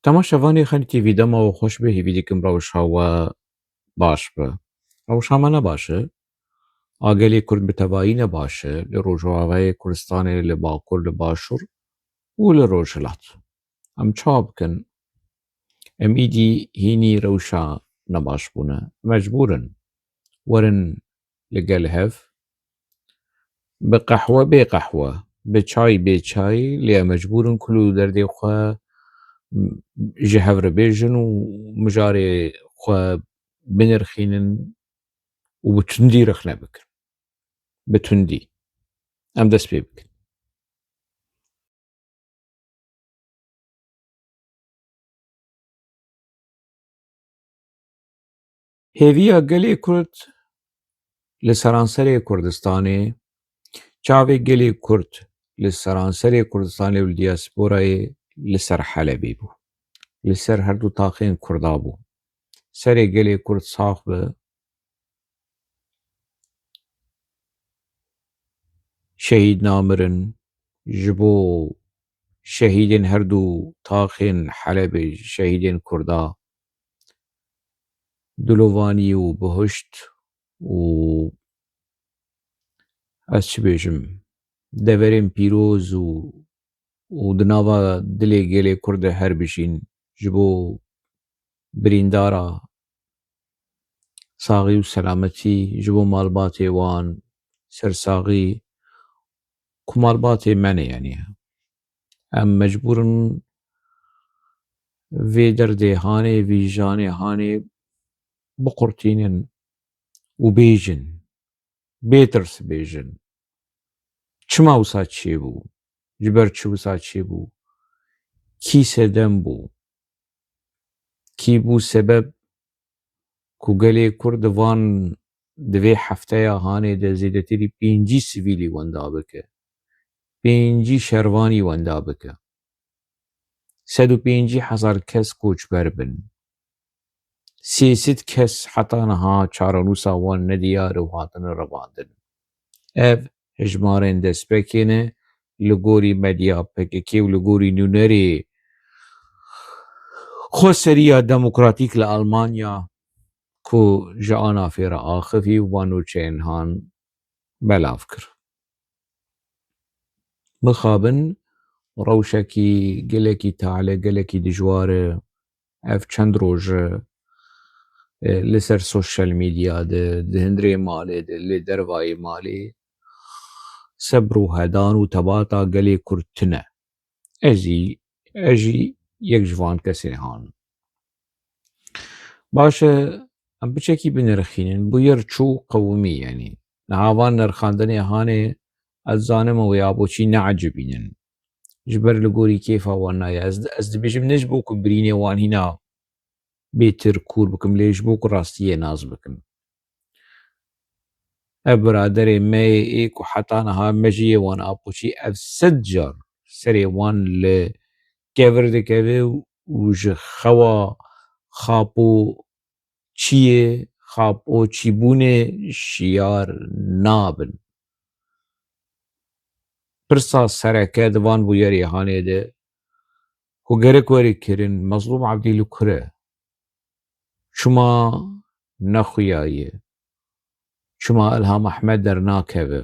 تماشاوانê xelkê tîvî dema û xweş bi hêvî dikim rewşa we baş be. Rewşa me ne baş e. A gelê Kurd bi tevahî ne baş e li Rojavayê Kurdistanê, li Bakur, li Başûr û li Rojhilat. Em çawa bikin? Em îdî hînî rewşa ne baş bûne. Mecbûr in werin li gel hev, bi qehwe bê qehwe, bi çay bê çay lê em mecbûr in kul û derdê xwe ji hev re bêjin û mijarê xwe binirxînin û bi tundî rexne bikin. Bi tundî. Em dest pê bikin. Hêviya gelê Kurd li seranserê Kurdistanê, çavê gelê Kurd li seranserê Kurdistanê û li dîasporayê li ser Helebê bû. Li ser her du taxên Kurda bû. Serê gelê Kurd sax be, şehîd namirin ji bo şehîdên her du taxên Helebê, şehîdên Kurda dilovanî û bihuşt û ez çi bêjim deverên pîroz û di nava dilê gelê Kurd de her bijîn ji bo birîndara saxî û selametî, ji bo malbatê wan sersaxî ku malbatê me ne yenî. Em mecbûr in vê derdê hanê, vî janê hanê biqurtînin û bêjin, bêtirs bêjin çima wisa çêbû, ji ber çi wisa çêbû, kî sedem bû, kî bû sebeb ku gelê Kurd di vê hefteya hanê de zêdetirî pêncî sivîlî wenda bike, pêncî şervanî wenda bike, 150,000 kes koçber bin, 300 kes heta niha çarenûsa wan nediyar û hatine revandin. Ev hejmarên destpêkê ne li gorî medya PKK û li gorî nûnerê xweseriya demokratîk li Almanya ku ji ana fêra axivî van nûçeyên han belav kir. Mixabin rewşekî gelekî talî, gelekî dijwar e. Ev çend roj e li ser sosyal medya de, di hundirê malê de, lê dervayê malê sebr û hedan û tebata gelê Kurd tune. Ez jî yek ji van kesên han. Baş e em biçekî binirxînin bûyer çû qewimî yenî. Niha van nirxandinê hanê ez dizanim ew ya boçî neecibînin. Ji ber li gorî kêfa wan naye. Ez dibêjim ne ji bo ku birînê wan hîna bêtir kûr bikim lê ji bo ku rastiyê naz bikin. Ev biraderê me ê ku heta niha me ji yê wan a boçî ev 100 car serê wan li kevir dikeve û ji xewa xapûçiyê, xapûçîbûnê şiyar nabin. Pirsa sereke di van bûyerê hanê de ku gerek werî kirin Mezlûm Ebdî li kur e? Çima nexuyaye? Çima Ilham Ehmed dernakeve?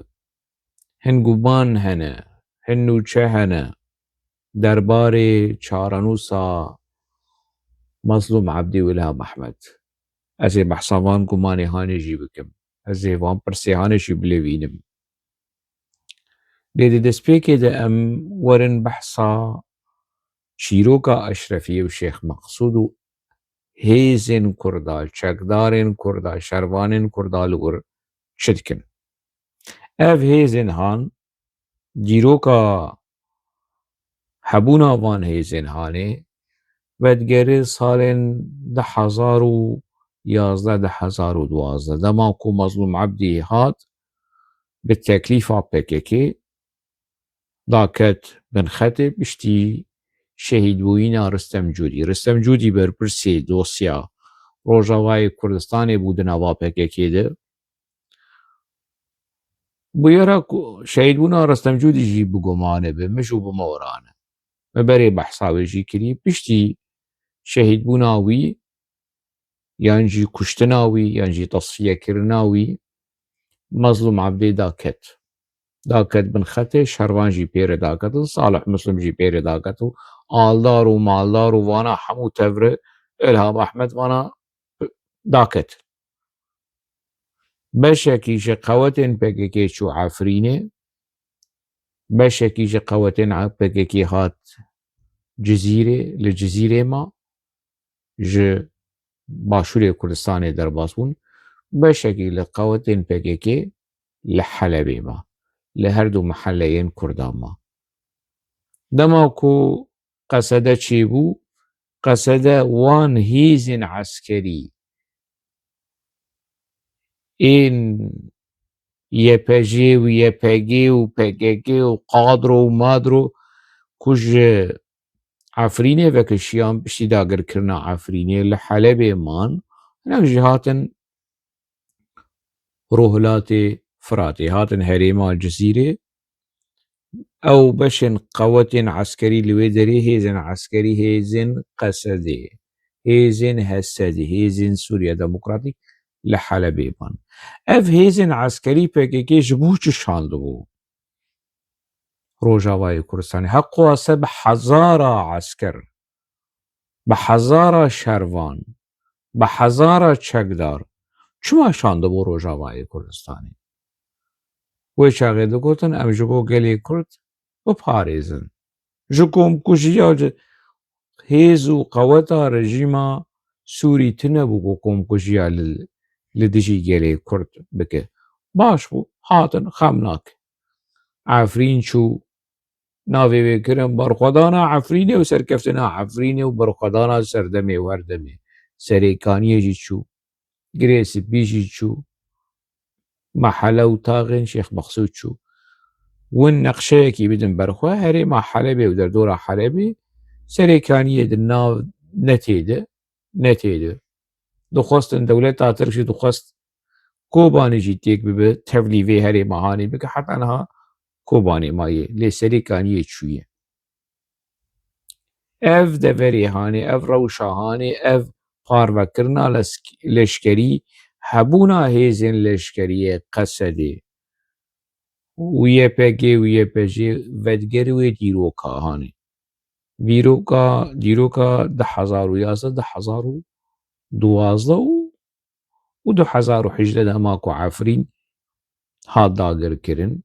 Hin guman hene, hin nûçe hene derbarê çarenûsa Mezlûm Ebdî û Ilham Ehmed. Ez ê behsa van gumanê hanê jî bikim. Ez ê van pirsê hanê jî bilêvînim. Lê di destpêkê de em werin behsa çîroka Eşrefî û Şêx Meqsûd û hêzên Kurda, çekdarên Kurda, şervanên Kurda li wir çi dikin. Ev hêzên han dîroka hebûna van hêzên hanê vedgerê salên 2011-2012 dema ku Mezlûm Ebdî hat bi teklîfa PKK da ket bin xetê piştî şehîdbûyîna Ristem Cûdî. Ristem Cûdî berpirsê dosya Rojavayê Kurdistanê bû di nava PKK de. Bûyera ku şehîdbûna Ristem Cûdî jî bi gumanê be, mij û bi me weran e. Me berê behsa wê jî kirî piştî شهيد بوناوي يانجي كشتناوي يانجي تصفية كرناوي مظلوم عبدي داكت بن خطي شهروان جي بيري داكت صالح مسلم جي بيري داكت آلدار ومالدار وانا حمو تفرق إلهام أحمد وانا داكت بشكي قوتين بكيكي شو عفريني بشكي قوتين بكيكي هات لجزيرة ما ج باشوری کردستان درباس بون بشکل قوتين PKK لحلبي ما لهردو محليين كردان ما دماكو قصده چی بو قصده وان هیزن عسكري این YPG و YPG و PKK و قادرو و مادرو كج عفريني وكشيان بشي داگر كرنا عفريني لحلبي مان هناك جهاتن روهلاتي فراتي هاتن هريما الجزيرة أو بشن قوتين عسكري لويدري هيزن عسكري هيزن قسدي هيزن هسدي هيزن سوريا ديمقراطي لحلبي بان اف هيزن عسكري PKK جبوش شاندبو روجاواي كردستاني حقوا سب حزارة عسكر بحزارة شروان بحزارة چكدار چما شاندبو روجاواي كردستاني ويشاغي دكوتن ام جبو قلي كرد وباريزن جكم كوشيا هيزو قوتا رجيما سوري تنبو كوكم كوشيا لدجي قلي كرد بك باش بو هاتن خامناك عفرين شو ناوي بكرم برخدانا عفريني وسركفتنا عفريني وبرخدانا سردمي وردمي سريكانية جي شو قريس بيجي شو محلة وطاغن شيخ مقصود شو والنقشة كي بدن برخوا هري مع حلبي ودردورة حلبي سريكانية دنا نتيده دخواستن دولتا تركشي دخواست كوباني جيتيك ببه تفليفي هري مهاني بك حتى انها كوباني ماي لي سريكانية شوية اف دفري هاني اف روشاهاني اف پاروکرنا لشکری هبونا هيزن لشکری قصدي ويا بيجي ودگروي ديروكا هاني دیروکا 10,011 10,012 و 2018 دماكو عفرين هاد داگر كرن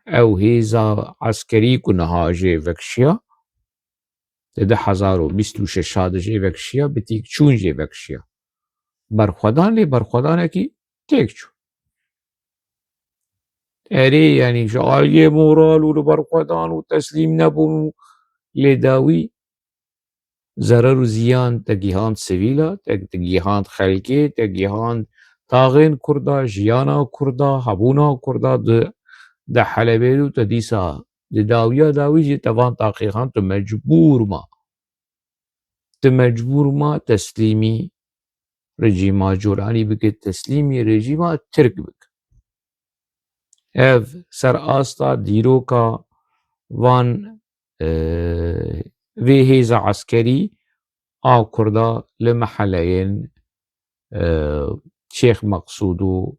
او هيزا عسكري كنها جي وكشيا 10,026 هاد جي وكشيا بتيك چون جي وكشيا برخودان لي برخودان كي تيكچو اري يعني شعالية مورال وبرخودان وتسليم نبون لداوي ضرر و زیان تگیهان سویلا تگیهان خلکی تگیهان تاغین کردا جیانا کردا هبونا کردا ده حلبه دو تدیسا ده داوی جی توان تاقیهان تو مجبور ما تسلیمی رژیما جورانی بکه تسلیمی رژیما ترک بک اف سر آستا دیروکا وان وی هیزا عسکری آو کردا لمحلين شيخ مقصود و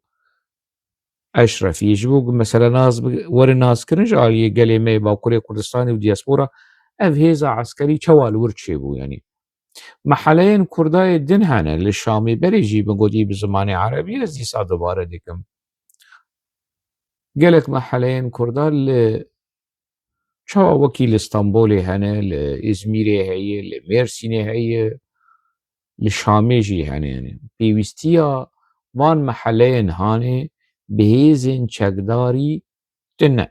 أشرف يجبو مثلا ناس ور ناس كرنج علي قالي مي باكوري كردستاني ودياسبورا اف هيزا عسكري چوال ورچيبو يعني محلين كرداي دن هانا للشامي بريجي بنقودي بزماني عربي ازي سا دوباره ديكم قالك محلين كردا چوا وكيل اسطنبولي هنا لإزميري هي لميرسيني هي لشامي جي يعني بيوستيا وان محلين هاني بهيزن چكداري تنه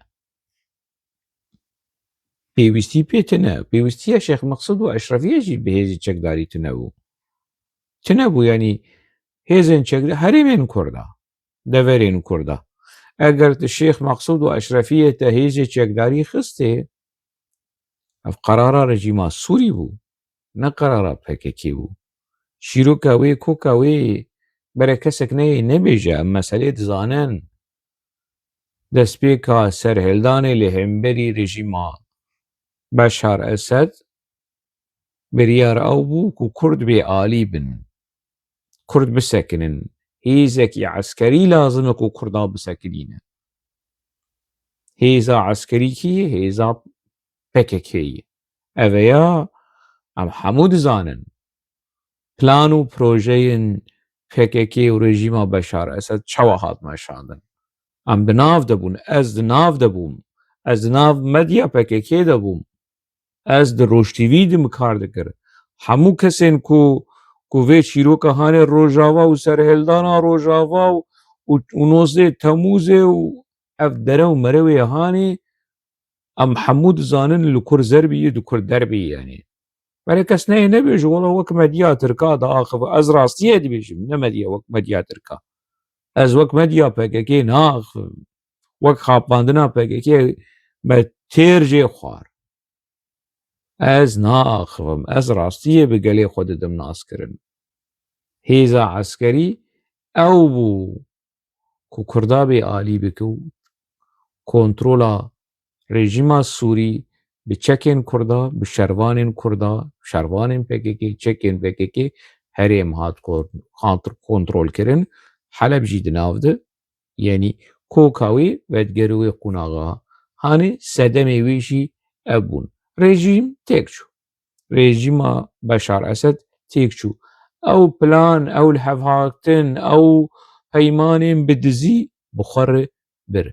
بيوستي بيتنه بيوستيا شيخ مقصود وأشرفية جي بهيزن چكداري تنبو يعني هيزن چكداري هرمين كردا دورين كردا اگر الشيخ مقصود وأشرفية تهيزن چكداري خسته اف قرارا رجيما سوري بو نه قرارا PKK بو شیروکاوی کوکاوی برای کسک نبیجه مسئله دزانن دسپیکا سرهلدان لهمبری رژیما بشار اسد بريار أو بوك وكرد بآلي بن كرد بسكنن هيزك عسكري لازمك وكردا بسكنين هيزا عسكري كي هيزا PKK أفيا أم حمود زانن بلانو بروجين PKK ورژیما بشار اسد چوا هات مشاندن ام بناف دبون از ناف دبوم از ناف مدیا PKK دبوم از در روشتیوی دم کار دکر همو کسین کو وی چیرو کهانه روجاوا و سرهلدانا روجاوا و نوزه تموزه و اف دره و مروی هانی ام حمود زانن لکر زربی دکر دربی يعني برای کس نه نبیجو والله وک مدیا ترکا دا آخف از راستیه دی بیجم نه مدیا وک مدیا ترکا از وک مدیا PKK ناخ وک خاپاندنا PKK ما تیر جی خوار از ناخفم از راستیه بگلی خود دم ناس کرن هیزا عسکری او بو کو کردا بی آلی بکو کنترولا رژیما سوری بچکن کردا بشروانین کردا شروانین PKK چکن PKK هریم هات کنترول کرن حلب جید نافده يعني كوكاوي ودقروي قناغا هاني سدمي ويشي أبون ريجيم تيكشو ريجيم بشار أسد تيكشو أو بلان أو الحفاقتن أو هيمان بدزي بخر بر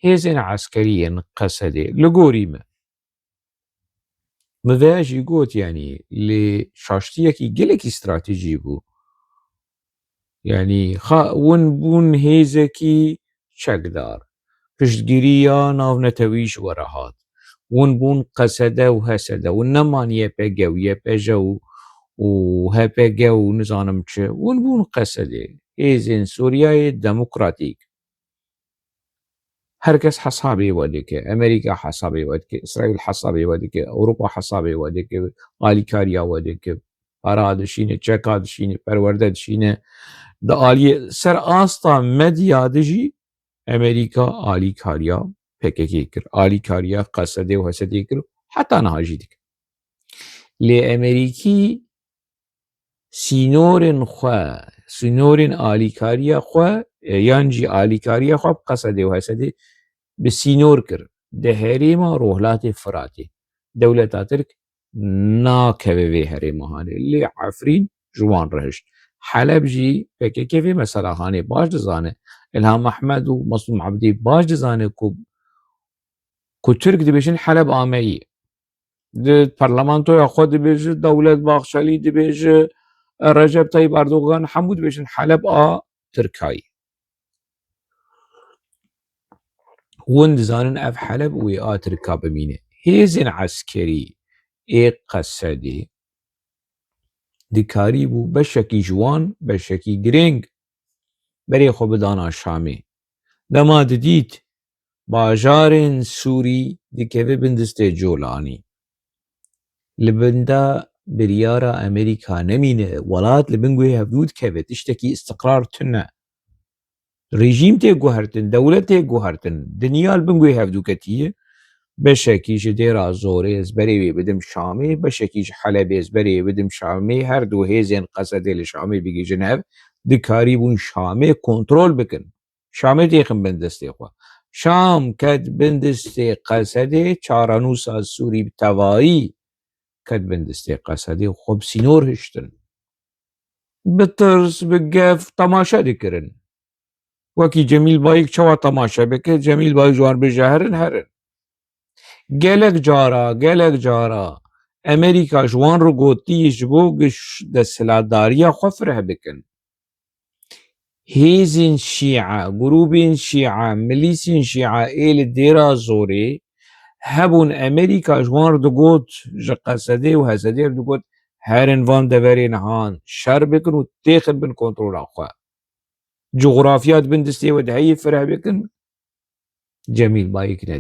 هيزن عسكريا قصدي لقوريمة مذاج يقول يعني لشاشتيكي جلك استراتيجي بو يعني ون بون هيزكي شكدار پشتگیریە ناونەتەویش وەرەهات ون بوون قەسەدە و هەسەدە و نەمانیە پێگە و یەپێژە و هەپێگە و نزانم چ ون بوون قەسەدێ هێزên سووریایê دەموکراتیک هەرکەس حەسابێ وە دەکە ئەمریکا حەسابێ وە دەکە ئیسرائیل حەسابێ وە دەکە ئەوروپا حەسابێ وە دەکە ئالیکاریا وە دەکە پارا دشینە چەکا دشینە پەروەردە دشینە دە ئالیە سەر ئاستا مەدیا دژی امریکا آلی کاریا PKK کر آلی کاریا قصده و حسده کر حتی نهاجی دکر لی امریکی سینورن آلی کاریا خواه یانجی آلی کاریا خواه قصده و حسده بسینور کر ده هریما روحلات فراتی دولتا ترک ناکوه وی هریما هانه لی عفرین جوان رهشت حلب جی PKK وی مثلا هانه باش دزانه إلهام أحمد ومصطفى عبدي باش دزانه كو ترك دبيجن حلب آمي برلمانتو ياخد دبيج دولة باخشالي دبيج رجب طيب أردوغان حمود دبيجن حلب تركاي ون دزانن اف حلب وي تركا بمينه هيزن عسكري قصدي دكاري بو بشكي جوان بشكي جرينج بري خو بدانا شامي دما دديت باجارên Sûrî dikeve bin destê Colanî li binda biryara Amerîka nemîne welat li bin wê hevdû dikeve tiştekî istiqrar tune rejîm tê guhertin dewlet tê guhertin dinya li bin wê hevdû ketiye beşekî ji dêra zorê ez berê wê bidim Şamê beşekî ji Helebê ez berê wê bidim Şamê her du hêzên qesedê li Şamê bigîjin hev dikarî bûn Şamê kontrol bikin Şamê têxin bin destê xwe شام کد بندسته قصده چارانوسا سوری بتوایی کد بندسته قصده خب سینور هشتن بترس بگف تماشا دکرن وکی جمیل بایک چوا تماشا بکر جمیل بایک جوان بجهرن هرن گلک جارا امریکا جوان رو گوتیش بو گش دستلاداریا خفره بکن هيزن شيعة جروبين شيعة ميليسين شيعة إيل ديرا زوري هبون أمريكا جوار دقوت جقصدي وهزدير دقوت هارن فان دفرين هان شر بكن وتاخد بن كنترول أخوة جغرافيات بن دستي ودهي فرح بكن جميل بايك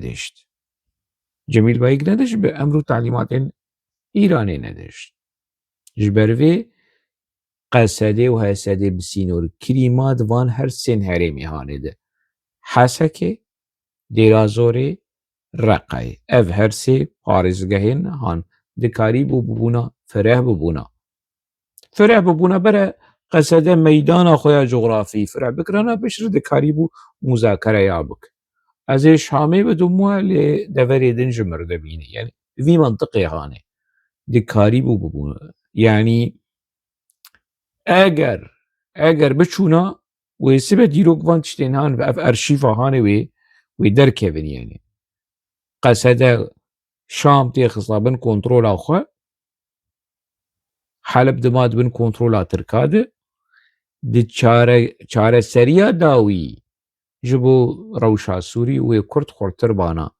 ندشت بأمر تعليمات إيراني ندشت جبروي قصده و حسده بسینور کریمات وان هر سن هرمی هانه ده حسکه دیرازوره رقای اف هر سه پارزگهین هان دكاري ببونا فرح ببونا برا قصده ميدان خويا جغرافي فرح بكرنا بشر دكاري بو مذاكرة يابك از شامي بدموا لدوري دنجمر دبيني يعني في منطقي هاني دكاري ببونا يعني اگر بچونا و سبه دیروک وان تشتین هان و اف ارشیفا هانه و درکبن يعني قصده شام تيخصلا بن كنترول اخو حلب دماد بن كنترول تركاده دي چاره سريا داوي جبو روشا سوري و كرد خورتر بانا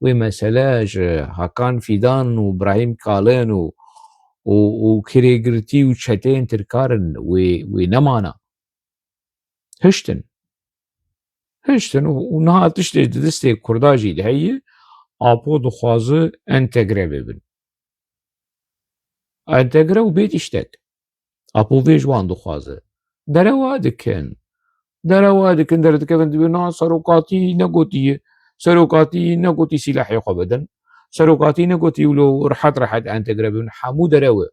و مسألة هاكان فيدان و ابراهيم كالين و كريغرتي و چتين تركارن و نمانا هشتن و نها تشتي دستي كرداجي دهي آپو دخوازه انتگره ببن انتگره و بيت اشتك آپو ويجوان دخوازه دروا دكن دردكن دبنا سروقاتي نقوتي سلاحي قبدا سروقاتي نقوتي ولو رحت انتگره ببن حمو دروا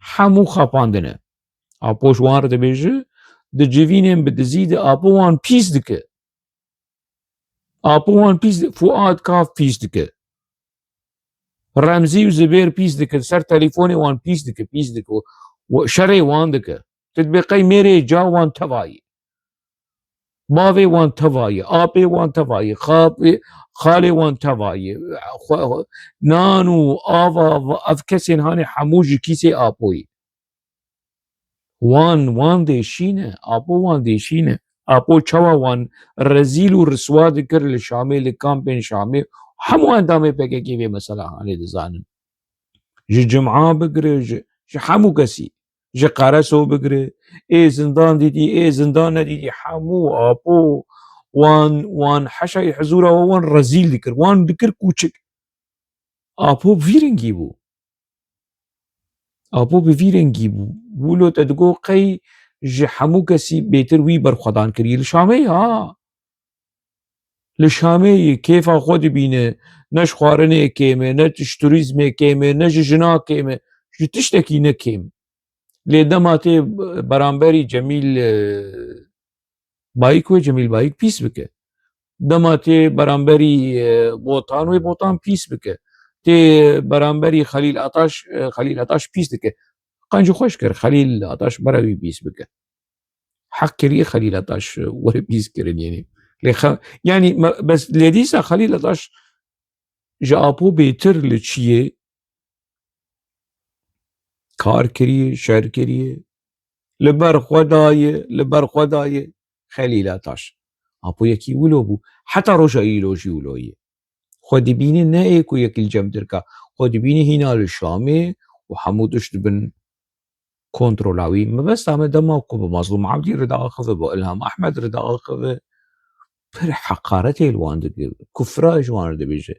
حمو خاپاندنه آپوش وان دبيجه دجيفينين بدزيد آپو وان بيس دكه آپو وان بيس فؤاد كاف بيس دكه رمزي وزبير بيس دكه سر تليفوني وان بيس دكه وشري وان دكه تطبيقي ميري جا وان تواي باوي وان تواي آبي وان تواي خالي وان تواي نانو آوا افكسين هاني حموج كيسي آبوي وان ديشينه آبو وان ديشينه آبو چوا وان رزيل و رسوا دكر لشامي لكامبين شامي همو اندامي پکه كيوه مسألة هاني دزانن جي جمعة بگره جي همو کسی جي قرسو بگره اي زندان ديدي زندان نديدي همو آبو وان حشاي حزورة وان رزيل دكر وان دكر کوچک آبو بفيرنگي بو بولو تدگو قي جي همو کسی بيتر وي برخدان كري لشامي كيفا خود بينه نش خوارنه كيمه نش توريزمه كيمه نش جنا كيمه جو تشتكي نكيم لدماتي برانبري جميل بايك جميل بايك بيس بك دماتي برانبري بوطان بيس بك تي برانبري خليل عطاش بيس بك قنجو خوش كر خليل عطاش براوي بيس بك حق كريه خليل عطاش ورا بيس كرن يعني بس لديسا خليل عطاش جابو بيتر لچيه کار کریه شهر کریه لبر خدای خلیلاتاش آپو یکی ولو بو حتی روشا ایلوشی ولویه خودی بینه نه ایکو یکی الجم درکا خودی بینه هینا للشامه و حمودش دبن كنترولاوي ما بس عم دماغكم بمظلوم عبدي رضا اخذ بإلهام احمد رضا اخذ پر حقارتي الوان دبي كفرا جوان دبيجه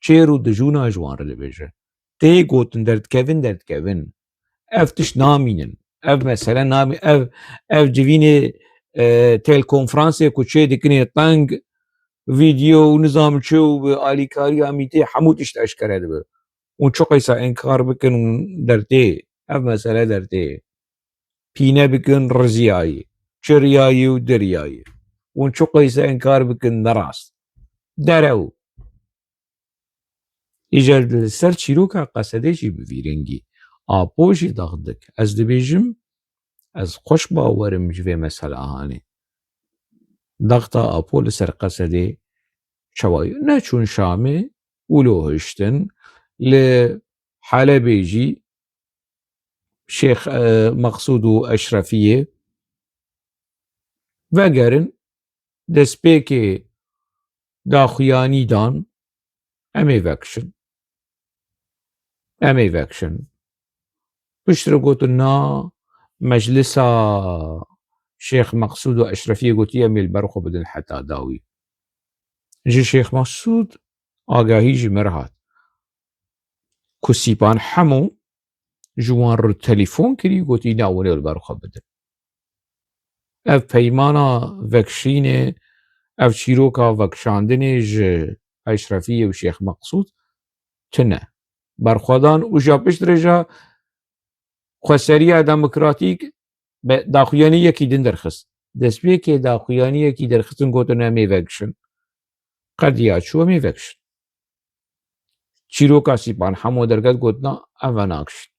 چيرو دجونا جوان دبيجه تي گوتن درد كيفن اف تش نامينن اف مثلا نامي اف جيفيني تيل كونفرانسي كوتشي دكني طنق فيديو ونظام شو آلي كاري اميتي حمود اشكره دبه ونشو قيسا انكار بكن درتي اف مسألة درتي بينا بكن رزياي شرياي ودرياي ونشو قيسا انكار بكن نراس درو اجا سر چیروکا قصده چی بفیرنگی آپوشی داخدك از دبيجم از خوش باورم جوه مسئله هاني ضغطة آپو لسر قصده شواي نچون شامي ولو هشتن لحلبي جي شيخ مقصود أشرفية وگرن دسپیک داخویانی دان امی وکشن بشتر قوتو نا مجلسا شيخ مقصود أشرفية قوتي امي البرخو بدن حتى داوي جي شيخ مقصود آگاهی جي مرهات كسيبان حمو جوان رو تليفون كري قوتي ناوني البرخو بدن اف پیمانا وکشینه اف چیروکا وکشاندنه ج اشرفیه و شیخ مقصود تنه برخوادان و جا پشت رجا خوسریه دموکراتیک داخویانی یکی دن درخست دسپیه که داخویانی یکی درخستن گوتن امی وگشن قدیا چو امی وگشن چیروکا سیپان حمو درگت گوتنا اواناکشن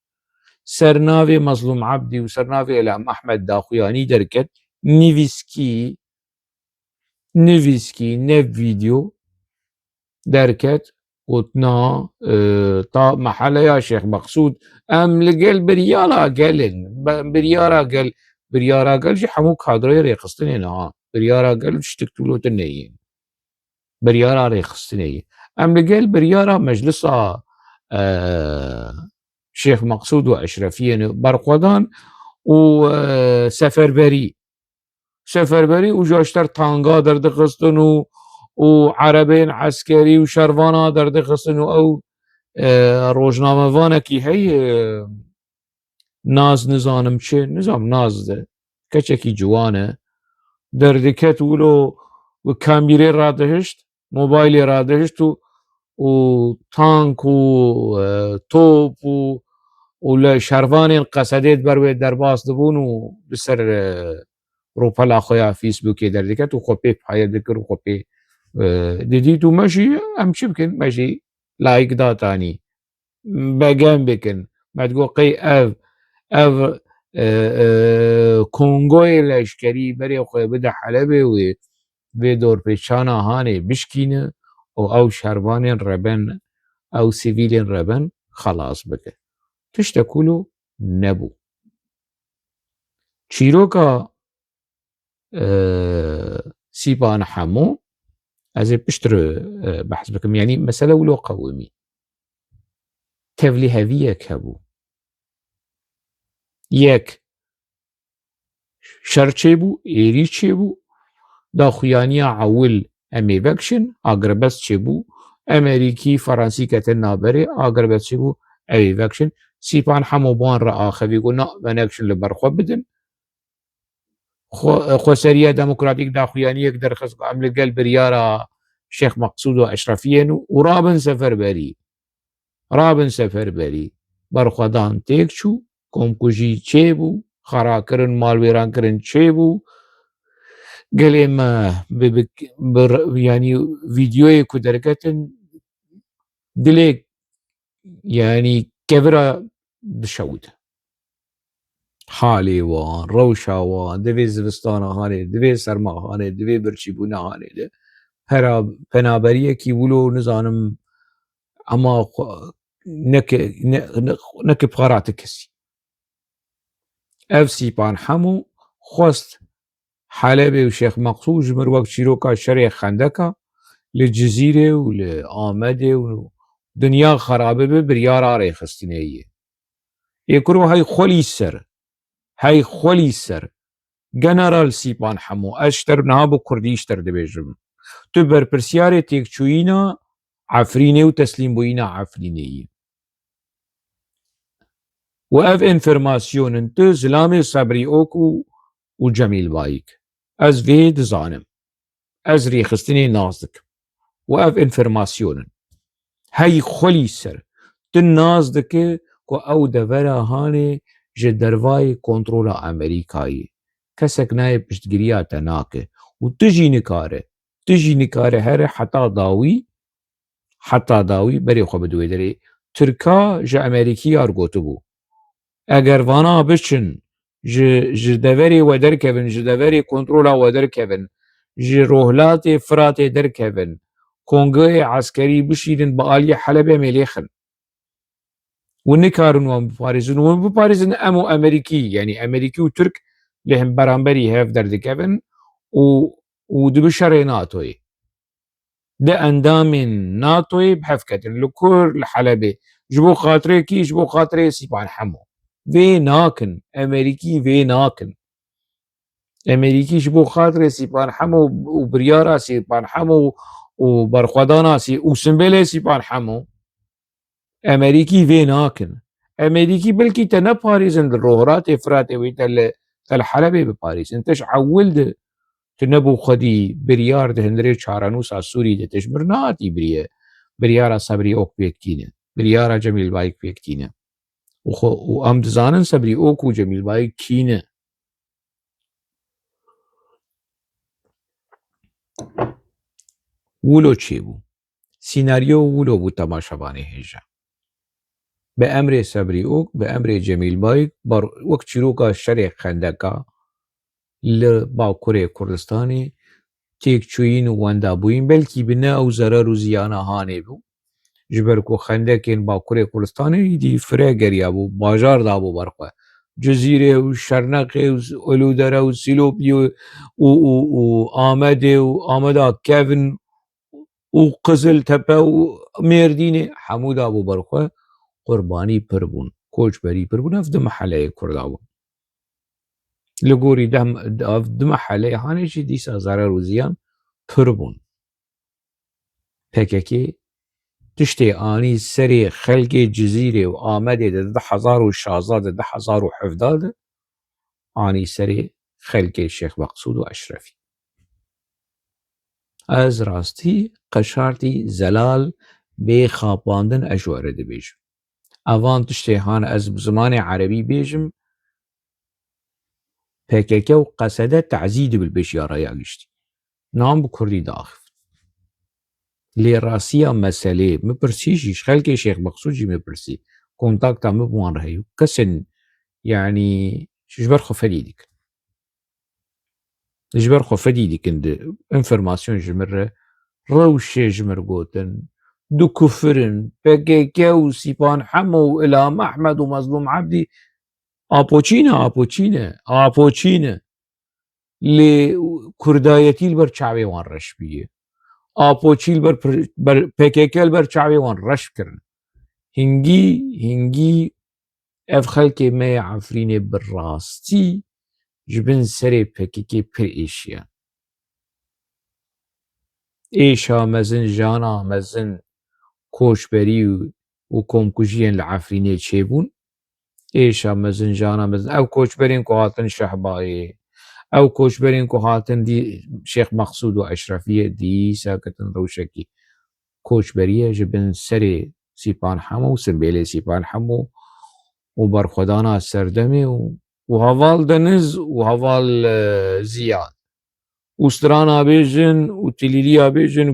سرناوی مظلوم عبدی و سرناوی الام احمد داخویانی درکت نویسکی نه ویدیو دركت قلتنا تا محل يا شيخ مقصود ام لقل بريارا قل جي حمو كادري ريخستني هنا بريارا قل شتكتولو تنين بريارا ريخستني ام لقل بريارا مجلسا شيخ مقصود واشرفيا برقودان وسفربري وجاشتر تانگا در دخستن و عربين عسكري وشروانا در دخستن او روجنامه وانكي هي ناز نزانم چه نظام ناز ده كچكي جوانه در دكت ولو وكاميري را دهشت موبايلي را دهشت و تانك و توب و شروان قصدت بروي درباس دبون و بسر روبلا خويا فيسبوك در دكت و خوبي بحايا ذكر و خوبي ديديتو ماشي امشي بكن ماشي لايك داتاني بقام بكن ما تقول قي اف كونغوي الاشكري بري خويا بدا حلبي و بدور بيشانا هاني بشكينه او شربان ربن او سيفيلين ربن خلاص بكن تشتكولو نبو چيروكا سيبان حمو از بشتر بحث بكم يعني مسألة ولو قومي تفلي هذية كابو يك شرچيبو ايري چيبو دا خويانيا عول امي بكشن اقربس چيبو امريكي فرنسي كتن نابري اقربس چيبو امي بكشن سيبان حمو بان رأى خبي قلنا بنكشن لبرخو بدن خوسرية ديمقراطيك دا خويانيك درخص عمل قلب ريارة شيخ مقصود واشرفيين ورابن سفربري برخوادان تيكشو كومكوجي چيبو خراكرن مالويران كرن چيبو قليم يعني فيديوي كدركتن دليك يعني كبرة بشود حالي وان روشا وان دوي زبستانا هاني دوي سرما هاني دوي برچيبونا هاني ده پنابريه كي ولو نزانم اما نك بغرات كسي اف سيبان حمو خوست حلبي وشيخ مقصود جمر وقت شيروكا شريخ خندكا للجزيرة ولآمده ودنيا خرابة بريارا ريخستنية يكرو هاي خولي سر جنرال سيبان حمو اشتر نابو كرديشتر دبيجم تبر برسياري تيكچوينا عفريني وتسليم بوينا عفريني واف انفرماسيون انت زلامي صبري اوكو وجميل بايك از فيد زانم از ريخستني نازدك واف انفرماسيون هاي خولي سر تنازدك كو او دورا هاني جدرواي كنترولا امريكاي كسك ناي بشتگريا تناكه وتجي نكاره هر حتى داوي بري خو بدوي دري تركا جا امريكي ارغوتو بو اگر وانا بچن ج دوري ودر كيفن ج دوري كنترولا ودر كيفن ج روهلات فرات در كيفن كونغو عسكري بشيدن بآلية حلبة مليخن ونكارن وباريزن امو امريكي يعني امريكي وترك لهم برامبري هاف در كيفن ودبشر ناتوي ده اندام ناتوي بحفكتن لكور الحلبة جبو خاطري كي جبو خاطري سيبان حمو في ناكن امريكي جبو خاطري سيبان حمو وبريارا سيبان حمو وبرخوادانا وسنبلة سيبان حمو امريكي في ناكن امريكي بلكي تنا باريزن الروهرات افراتي ويتل الحلبة بباريس انتش عولد تنبو خدي بريار ده هنري چارانوس سوري ده تشمرناتي بريارا صبري اوك بيكتينه بریارە جەمیل بایک پێکتینە و ئەم دزانن سەبری ئۆک و جەمیل بایک کینە ولۆ چێ بوو سیناریۆ ولۆ بوو تەماشەبانی هێژە بە ئەمرێ سەبری ئۆک بە ئەمرێ جەمیل بایک وەک چیرۆکە شەرێک خەندەکە لە باکوورێ کوردستانی تێکچووین و وەندابووین بەلکی بنە ئەو زەرەر و زیانە هاانێ بوو ji ber ku xendekên Bakurê Kurdistanê îdî firê geriya bû bajar dabû berxwe Cizîrê û Şerneqê û Olûdere û Sîlopî û Amedê û Ameda Kevin û Qiziltepe û Mêrdînê hemû dabû berxwe qurbanî pir bûn koçberî pir bûn ev di meheleyê Kurda bûn li gorî di mehelê hanê jî dîsa zerer û ziyan pir bûn PKK tiştê anî serê xelkê Cizîrê û Amedê de 2016 de 2017 de anî serê xelkê Şêx Meqsûd û Eşrefî ez rastî qeşartî zelal bê xapandin ez ji were dibêjim evan tiştê han ez bi zimanê erebî bêjim PKK û qesede tezî dibil pêşiya raya giştî nam bi Kurdî daxivin lê rastiya meselê mipirsî jî ji xelkê Şêx Meqsûd jî mipirsî kontakta min bi wan re heye kesên yanî ji ber xwe fedî dikin ji ber xwe fedî dikin di înformasyon ji min re rewşê ji min gotin dikufirin PKK û Sîpan Hemo û Ilham Ehmed û Mezlûm Ebdî apoçîne lê kurdayetî li ber çavê wan reş bûye apoçî li ber PKK li ber çavê wan reş kirin hingî ev xelkê me yê Efrînê bi rastî ji bin serê PKK pir êşiyan êşa mezin jana mezin koçberî û komkujiyên li Efrînê çêbûn êşa mezin jana mezin ew koçberên ku hatin Şehbayê ew koçberên ku hatin Şêx Meqsûd û Eşrefîyê dîsa ketin rewşekî koçberî ji bin serê Sîpan Hemo û simbêlê Sîpan Hemo û berxwedana serdemê û heval deniz û heval ziyad û strana bêjin û tilîliya bêjin û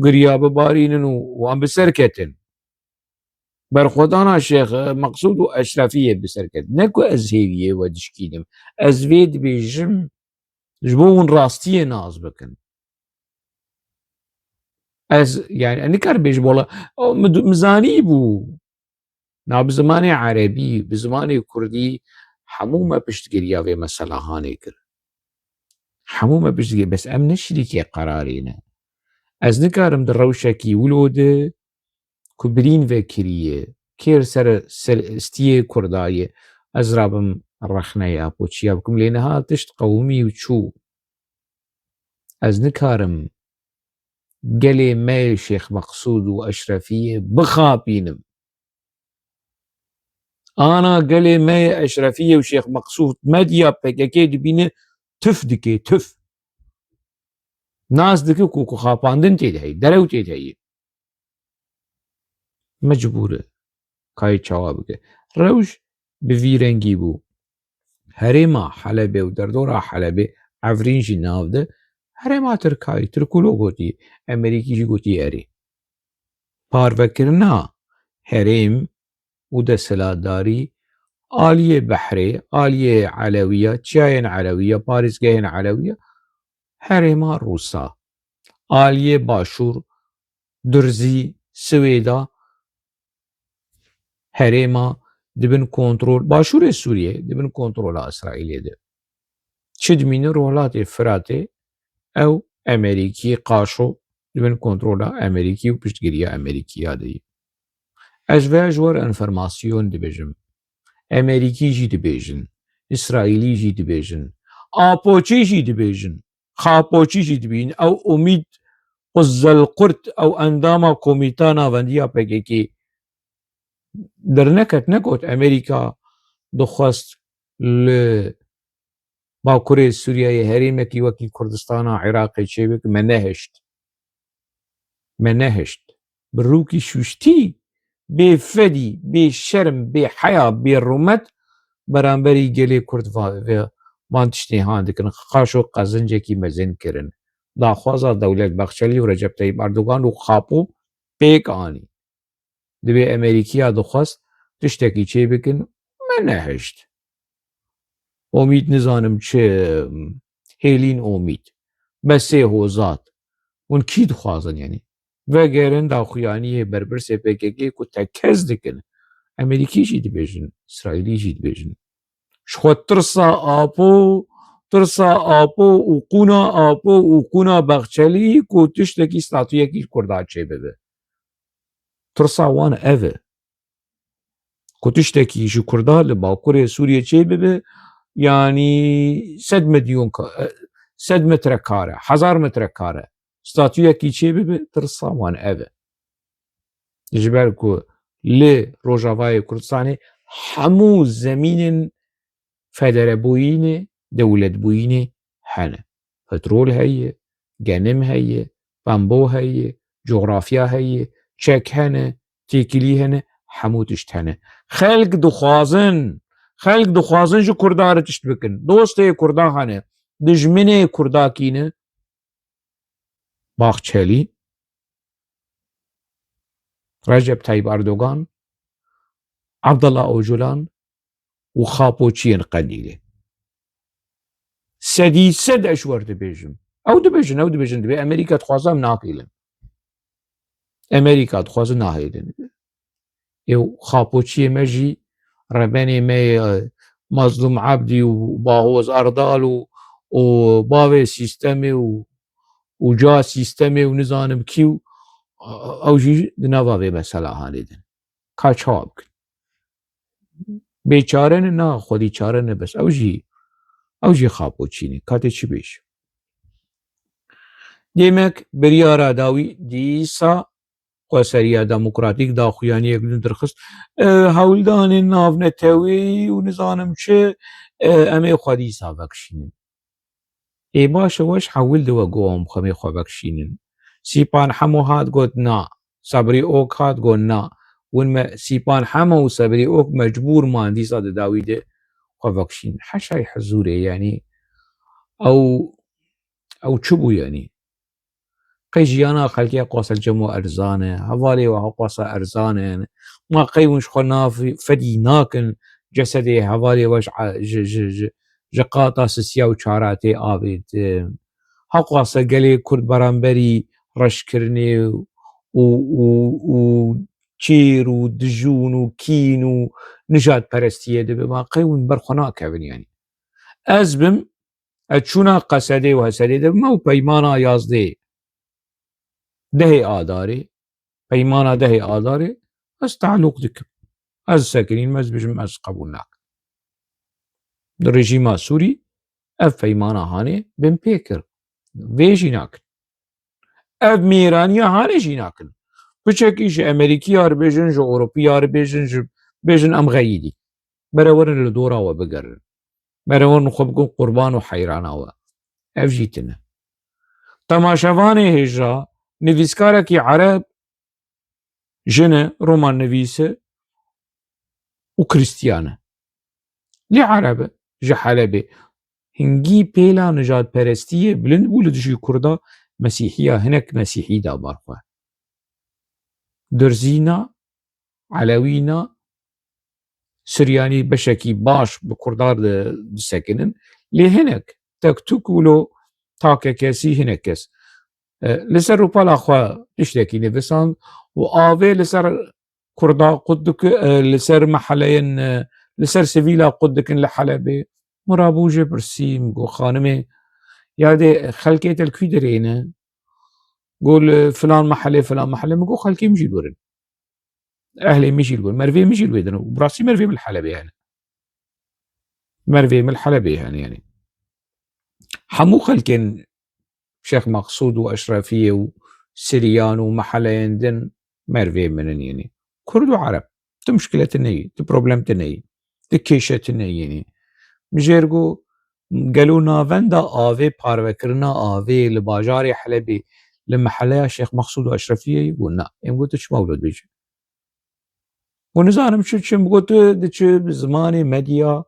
giriya bibarînin û wan bi ser ketin berxwedana Şêx Meqsûd û Eşrefîyê bi ser ketin ne ku ez hêviyê we dişkînim ez vê dibêjim ji bo hûn rastiyê nas bikin ez yani nikarim bêjim wala mizanî bû na bi zimanê erebî bi zimanê Kurdî hemû me piştgiriya vê meselehanê kir hemû me piştgirî bes em ne şerîkê qerarê ne ez nikarim di rewşekî wilo de ku birîn vekiriye kêr ser stiyê Kurdayê ez rabim rexneya poçiya bikim lê niha tişt qewmî û çû ez nikarim gelê me yê Şêx Meqsûd û Eşrefîyê bixapînim ana gelê me yê Eşrefîyê û Şêx Meqsûd medya PKK dibîne tif dike tif nas dike ku xapandin tê de heye derew tê de heye mecbûr e kayê çawa bike rewş bi vî rengî bû herêma Helebê û derdora Helebê Efrîn jî nav de herêma Tirkayê Tirkûlo gotiye Amerîkî jî gotiye erê parvekirina herêm û desthilatdarî aliyê Behrê aliyê Elewiya çiyayên Elewiya parêzgehên Elewiya herêma Rûsa aliyê Başûr Durzî Swêda herêma dibin kontrol Başûrê Sûriyê dibin kontrola İsraîlê de çi dimînin rohlatê Firatê ew Amerîkî qaşo dibin kontrola Amerîkî û piştgiriya Amerîkîya de ye ez vêya ji we re înformasyon dibêjim Amerîkî jî dibêjin İsraîlî jî dibêjin apoçî jî dibêjin xapoçî jî dibînin ew Umîd Quzelqurt ew endama komîta navendiya PKK derneket negot Amerîka dixwest li Bakurê Sûriyeyê herêmekî wekî Kurdistana Iraqê çêbik me nehişt bi rûkî şûştî بێفەدی بێشەرم بێحەیا بێڕوومەت بەرامبەری گەلێ کورد وان تشتێهان دکن قاش و قەزنجێکی مەزن کردن داخوازا دەولەت بەخشەلی و ڕەجەب تەیب ئەردوغان و خاپۆ پێک ئانی دەبێ ئەمریکیا دەخواست تشتێکی چێ بکن من نەهشت ئۆمید نزانم چه هێلین ئۆمید بە سێ هۆزات ون کی دخوازن یعنی vegêrin daxuyaniyê berbirsê PKK ku te kes dikin Emerîkî jî dibêjin İsraîlî jî dibêjin ji xwe tirsa apo û qûna apo û qûna Bexçelî ku tiştekî statûyekî Kurda çêbibe tirsa wan ev e ku tiştekî ji Kurda li Bakurê Sûriyê çêbibe yanî 100 metrekare 1000 metrekare statûyekî çêbibe tirsa wan ev e ji ber ku li Rojavayê Kurdistanê hemû zemînên federebûyînê dewletbûyînê hene petrol heye genim heye bambo heye coğrafya heye çek hene têkilî hene hemû tişt hene xelk dixwazin ji Kurda re tişt bikin dostê Kurda hene dijminê Kurdakîne Baxçelî Recep Tayyip Erdogan Abdullah Öcalan û xapoçiyên Qedîlê sedî sed eş werdibêjin ew dibêjin divê Emerîka dixwaze em nakîlin Emerîka dixwaze nahêlin êw xapoçiyê me jî rebenê me Mazlûm Ebdî û Bahoz Erdal û bavê sîstemê û ca sîstemê û nizanim kî û ew jî di nava vê meselahanê din ka çawa bikin bêçare ne na xwedî çare ne bes ew jî xapoçî ne katê çi bêj demek biryara dawî dîsa xweseriya demokratîk daxuyaniyek li dirxist hewldanên navnetewî û nizanim çi em ê xwe dîsa vekişînin ê baş e weş hewil diwe got em xemê xwe vekişînin Sîpan Hemo hat got na Sebrî Ok hat got na wan me Sîpan Hemo û Sebrî Ok mecbûr man dîsa di dawî de xwe vekişînin heşayê hezûrê yanî ew çi bû yanî qey jiyana xelkê qasa cem û erzan e hevalê we qasa erzan e ma qey hûn ji xwe fedî nakin cesedê hevalê we ji qata sisiya û çaratê avê din heqwase gelê Kurd beramberî reşkirinê û çêr û dijûn û kîn û nijadperestiyê dibe ma qey hûn ber xwe nakevin yanî ez bim ez çûna Qesedê û Hesedê de bim ew peymana yazdê dehê adarê peymana dehê adarê ez teelûq dikim ez sekinînim ez dibêjim ez qebûl nakim di rejîma Sûrî ev peymana hanê bin pê kir vê jî nakin ev mêraniya hanê jî nakin piçekî ji Emerîkiya re bêjin ji Ewropîya re bêjin em xeyîdî bere werin li dora we bigerin bere werin xwe bikin qurban û heyrana we ev jî tune temaşevanê hêja nivîskarekî Ereb jin e roman nivîs e û Krîstiyan e lê Ereb e ji Helebê hingî pêla nijadperestiyê bilind bû li dijî Kurda Mesîhiya hinek Mesîhî da bar xwe Durzîna Elewîna Siryanî beşekî baş bi Kurdar disekinin lê hinek tektûk û lo takekesî hinek kes li ser rûpala xwe tiştekî nivîsand û avê li ser Kurda qut dike li ser meheleyên li ser sivîla qut dikin li Helebê min rabû jê pirsîm got xanimê yadê xelkê te li kwî derê ne got li filan mehelê min got xelkê min jî li wir in ehlê min jî li wir mervê min jî li wê din û bi rastî mervê min li Helebê hene mervê min li Helebê hene yanî hemû xelkên Şex Mexsûd û Eşrefiyê û Siryan û meheleyên din mervê min in yanî Kurd û Ereb ti muşkilete neyê ti problemte neyê ti kêşete neyê yanî min jê re got gelo navenda avê parvekirina avê li bajarê Helebê li meheleya Şex Mexsûd û Eşrefiyê got na êm got tu çima wilo dibêjî ونزانم چم بگوت دچ زمان مدیا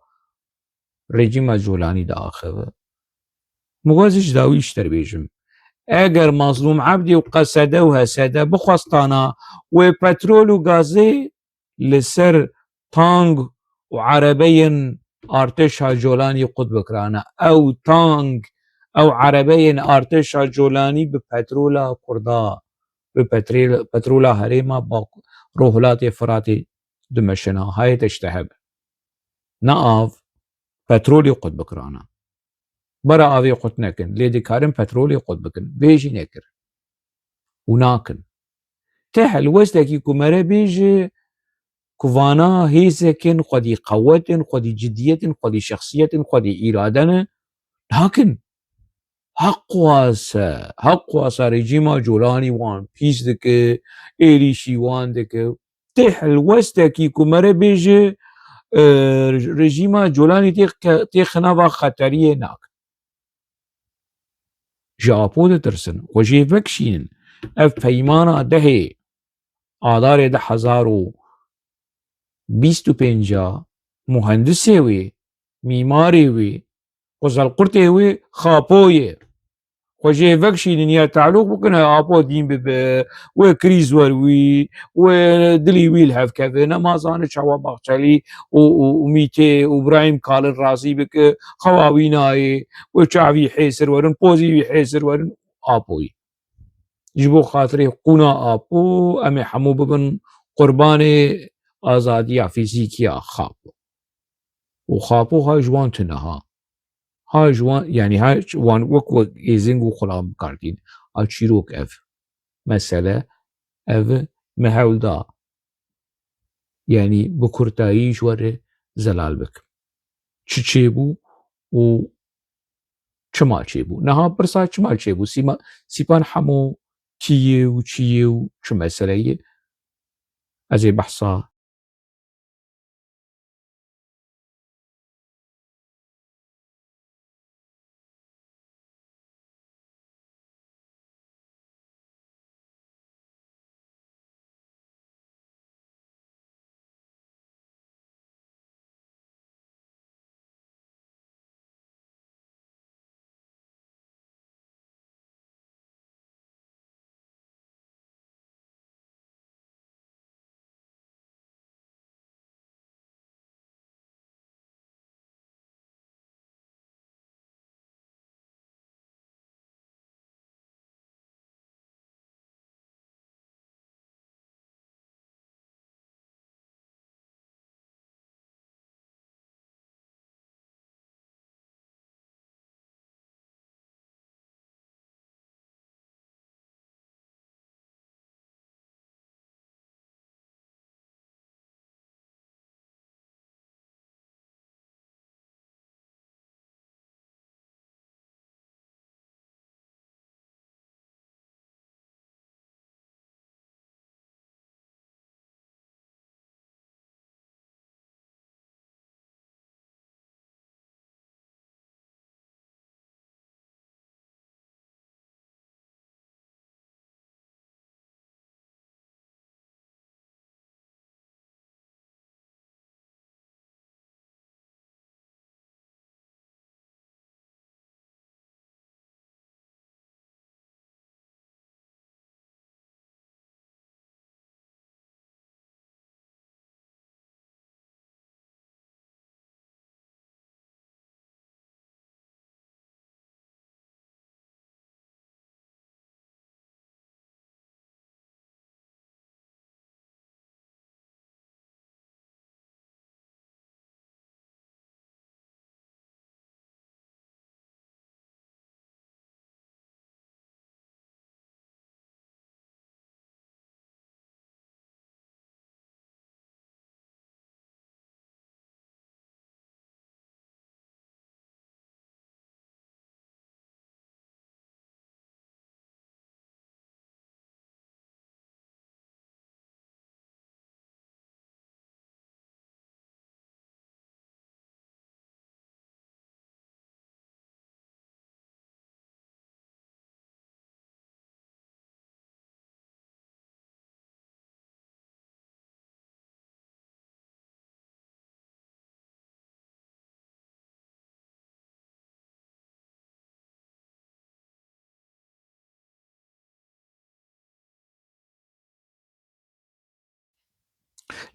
رژیم جولانی دا آخه مغازش داویش تربیجم اگر مظلوم عبدی و قصده و حسده بخواستانا و پترول و گازی لسر تانگ و عربین ارتشا جولانی قد بکرانا او تانگ او عربین ارتشا جولانی به پترولا کردا به پترولا هریما با روحلات فراتی دمشنا های تشتهب ناف پترولی قد بکرانا برا آوی قد نکن لیدی کارم پترولی قد بکن بیجی نکر وناكن تحل وستكي كمرة بيجي كوانا هيزكن قدي قوة قدي جدية قدي شخصية قدي إرادة لكن حق واسا رجيما جولاني وان بيس دك إيريشي وان دك تحل وستكي كمرة بيجي رجيما جولاني تيخنوا خطرية ناك جاپو ترسن وجي فكشين اف پیمانا دهه آدار 10,025 مهندسی وی میماری وی قزلقرتی وی خاپوی خوشی وکشی نیا تعلق بکنه آپو دین به و کریز وروی و دلی ویل هف کفه نمازان چوا بخشلی و میته و ابراهیم کال رازی بک خواوینای و چاوی حیسر ورن پوزی وی حیسر ورن آپوی جبو خاطر قونا آپو امی حمو ببن قربان آزادی فیزیکی خاپو و خاپو های جوان تنها های جوان یعنی های جوان وک ایزنگ و خلام کردین آچیروک اف مسئله اف مهولدا یعنی بکرتایی جواره زلال بک چه بو و چما چه بو نها برسا چما چه بو سیپان حمو چیه و چه مسئله از بحثا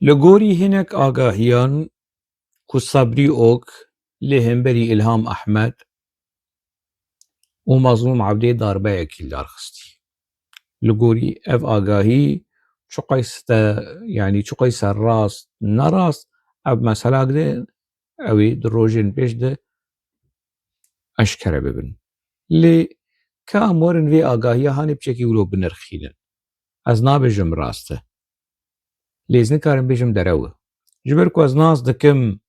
لگوری هنک آگاهیان کو صبری اوک لهمبری الهام احمد و مظلوم عبدی داربه اکیل دارخستی لگوری اف آگاهی چو قیس راست نراست اب مسئله ده اوی در روژین پیش ده اشکره ببین لی که امورن وی آگاهی هانی بچکی ولو بنرخینن از نابجم راسته لیز نکارم بجم دروه جبر کو از ناس دکم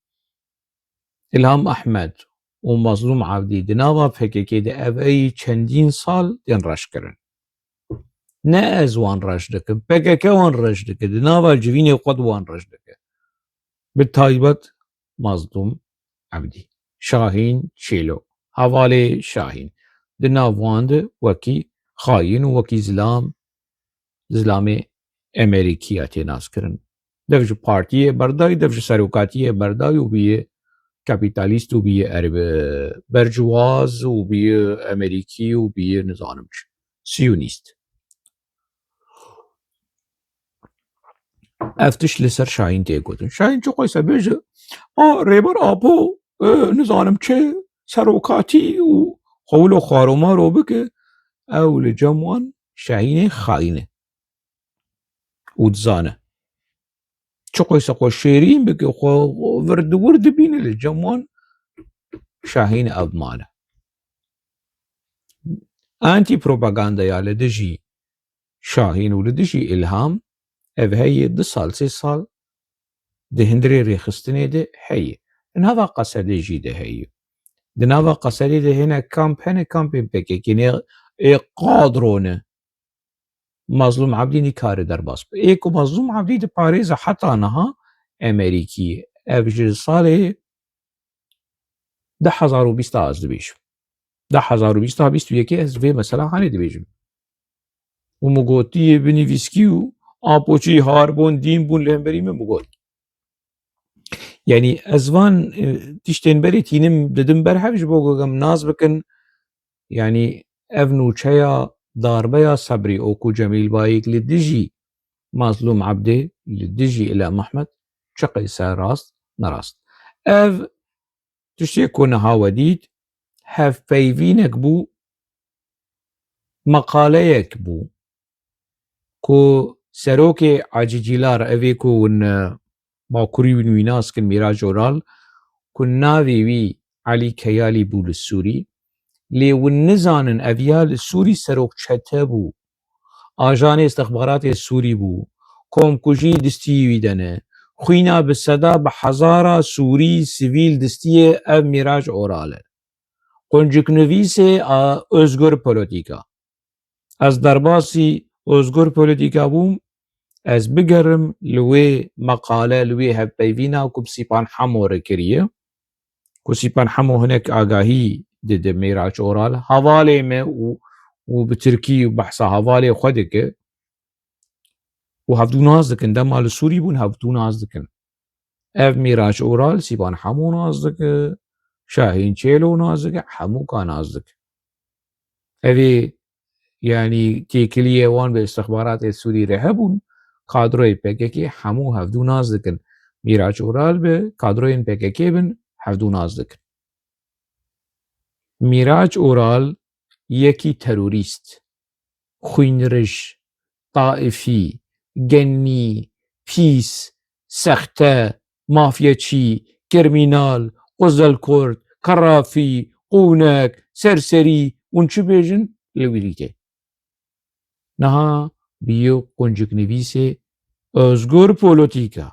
الهام احمد و مظلوم عبدی دناوا فککی ده او ای چندین سال دین رش کرن نه از وان رش دکم فککی وان رش دکه دناوا الجوینی قد وان رش دکه بالتایبت مظلوم عبدی شاهین چیلو حواله شاهین دناواند وکی خاین و وکی زلام امریکیاتی ناس کرن دفج پارتیه بردای دفج سروکاتیه بردای و بیه کپیتالیست و بیه برجواز و بیه امریکی و بیه نظامش سیونیست افتش لسر شاهین تیه گوتن شاهین چو قیسه بیجه ریبر آپو نظامم چه سروکاتی و خول و خاروما رو بکه اول جمعان شاهین خاینه و دزانه چو قیسه خو شیرین بکه خو ورد بینه لجمعان شاهین ابمانه انتی پروپاگاندا یا لدجی شاهین و لدجی الهام اف هي 2 سال 3 سال ده هندري ريخستني ده هي نهضا قصدي جي ده هي دنهضا قصدي ده هنا كامب بكي كيني قادرونه مظلوم عبدي نكاري در باس ايكو مظلوم عبدي ده باريزا حتى نها امريكي اف ساله 10,020 از دبيش 10,020 از في مثلا هاني دبيجم ومغوتي بنيفيسكيو آپوچی هاربون دین بون لهمبری من بگوت یعنی ازوان تشتین بری تینم ددم بر هفش بگوگم ناز بکن یعنی افنو چیا داربیا صبری اوکو جمیل بایک لدجی مظلوم عبده لدجی الى محمد چقی راست نراست اف تشتی کنه هاودید هف پیوینک بو مقاله یک بو کو سروک عاججیلار اوی کون باکوری ونویناس کن میراج اورال کن ناوی وی علی کیالی بول السوری لی ونزانن اویال سوری سروک چته بو آجان استخبارات سوری بو کوم کجی دستی ویدنه خوینا به صدا به هزارا سوری سیویل دستی او میراج اوراله قنجک نویس özgür پولیتیکا از درباسی özgür پولیتیکا بوم از بگرم لوی مقاله لوی هف پیوینا کب سیپان حمو رکریه کو سیپان حمو هنک آگاهی ده میراج اورال حواله میں و بترکی و بحثا حواله خودکه و هفدو ناز دکن ده مال سوری بون هفدو ناز دکن اف میراج اورال سیپان حمو ناز دکه شاهین چیلو ناز دکه حمو کا ناز دکه اوی یعنی کلیه وان به استخبارات سوری رهبون کادروی پککی همو هفدو ناز دکن میراج اورال به کادروی پککی بن هفدو ناز دکن میراج اورال یکی تروریست خوینرش طائفی گنی پیس سخته مافیاچی کرمینال قزل کرد کرافی قونک سرسری اونچو بیجن لویریته نها بیو قنجک نویس özgür politika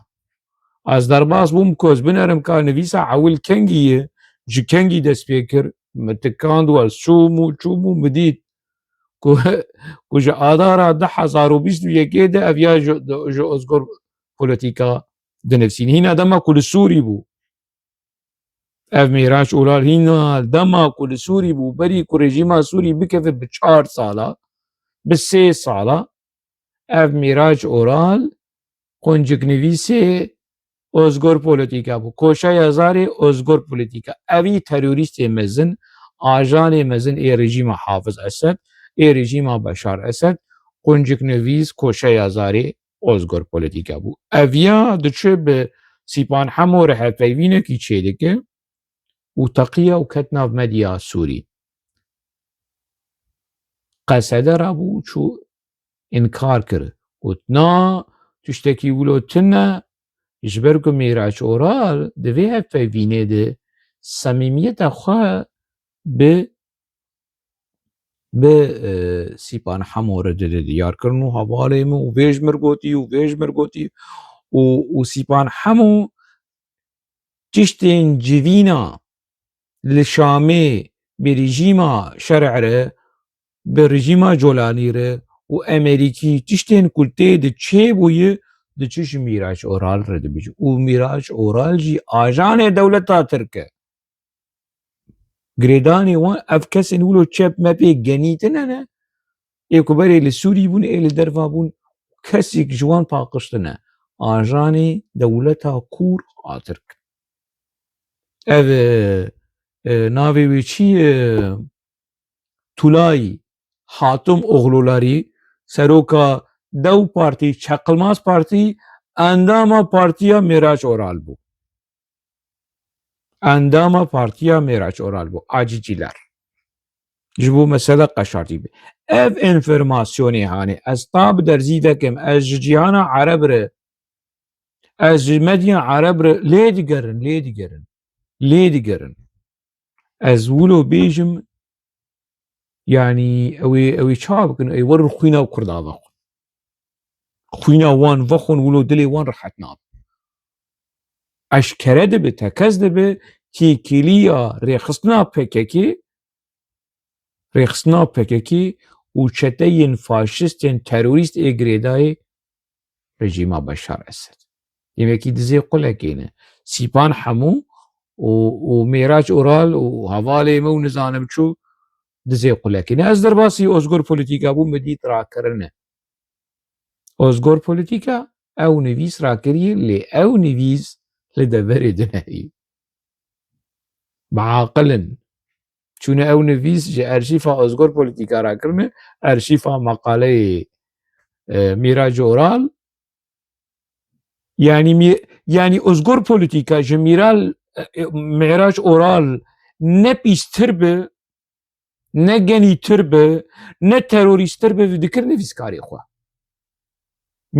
از درباس بوم کوز بنرم کا نویسا عول کنگیه جی کنگی دست پیکر متکاند و چومو مدید کو جا آدارا 10,021 ده اویا جو özgür politika دنفسین هینا دما کل سوری بو اف میراج اولال هینا دما کل سوری بو بری کو رژیما سوری بکفه به 4 سالا به 3 سالا اف میراج اورال قنجک نویس özgür politika bu کوشای ازار özgür politika اوی تروریست مزن آجان مزن ای رژیم حافظ اسد ای رژیم بشار اسد قنجک نویس کوشای ازار ازگار پولیتیکا بو اویا دچه به سیپان همو ره پیوینه کی چه دکه و تقیه و کتناف مدیا سوری قصده را بو چو انکار کرد وتنا تشتكي ولو تنا جبركو ميراج اورال دوی پیوینه ده صمیمیت خواه به سیپان حموره ده دیار کرن و حواله مو و ویج مرگوتی و سیپان حمو تشتين جوینا لشامي برجيما شرع ره برجيما جولاني ره و امريكي تشتين كلتي ده چه بويه ده چش ميراج اورال ره ده بيجو و ميراج اورال جي آجان دولتا تركه گریدانی وان اف کسی نولو چپ مپی گنیتنه نه ایکو بری لسوری بون ایل درفا بون کسی جوان پاقشتنه آجانی دولتا کور آترک او ناوی وی چی تولای حاتم اغلولاری سروکا دو پارتی چقلماز پارتی انداما پارتیا میراج اورال بو انداما پارتیا میراج اورال بو آجیجیلر جبو مسألة قشارتي بي اف انفرماسيوني هاني از طاب درزي ذكم از جيانا عرب ره از مدينة عرب ره ليه ديگرن از ولو بيجم يعني اوي چابكن اي ور خوينا وكردا وخون خوينا وان وخون ولو دلي وان رحتنا اشكره دبي تكز دبي كي كليا ريخصنا PKK و çeteyên faşistên terorîst ê girêdayê rejîma Beşar Esed. Yemekî dizê qulekê ne. Sîpan hemû û Mêraç Oral û hevalê me û nizanim çû dizê qulekê ne. Ez derbasî ozgor polîtîka bû me dît rakirine. Ozgor polîtîka ew nivîs rakiriye lê ew nivîs li deverê dinehî. Biaqilin. چون او نویس جه ارشیفا ازگار پولیتیکا را کرنه ارشیفا مقاله میراج اورال یعنی ازگار پولیتیکا جه میراج اورال نه پیستر به نه گنیتر به نه تروریستر به دکر نویسکاری خواه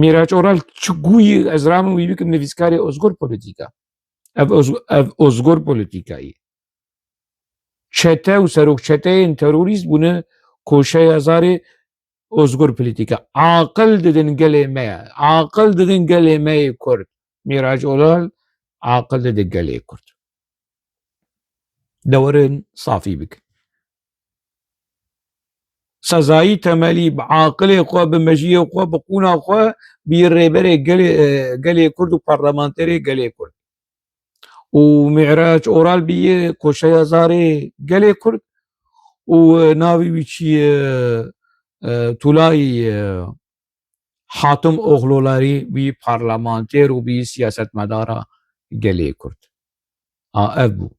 میراج اورال چگوی از رامن وی بکم نویسکاری ازگار پولیتیکا ازگار پولیتیکایی çete û serokçeteyên terorîst bûne koşeya zarê ozgor polîtîka. Aqil didin gelê me ye. Aqil didin gelê me yê Kurd. Mîraç Oral aqil dide gelê Kurd. Dewerin safî bikin. Sezayî temelî bi aqilê xwe, bi mejiyê xwe, bi qûna xwe bî rêberê gelê Kurd û parlamenterê gelê Kurd. û Mîraç Oral bîye koşeya zarê gelê Kurd û navê wî çi ye Tulayî Hatim Oğlularî bî parlamenter û bî siyasetmedara gelê Kurd. Ev bû.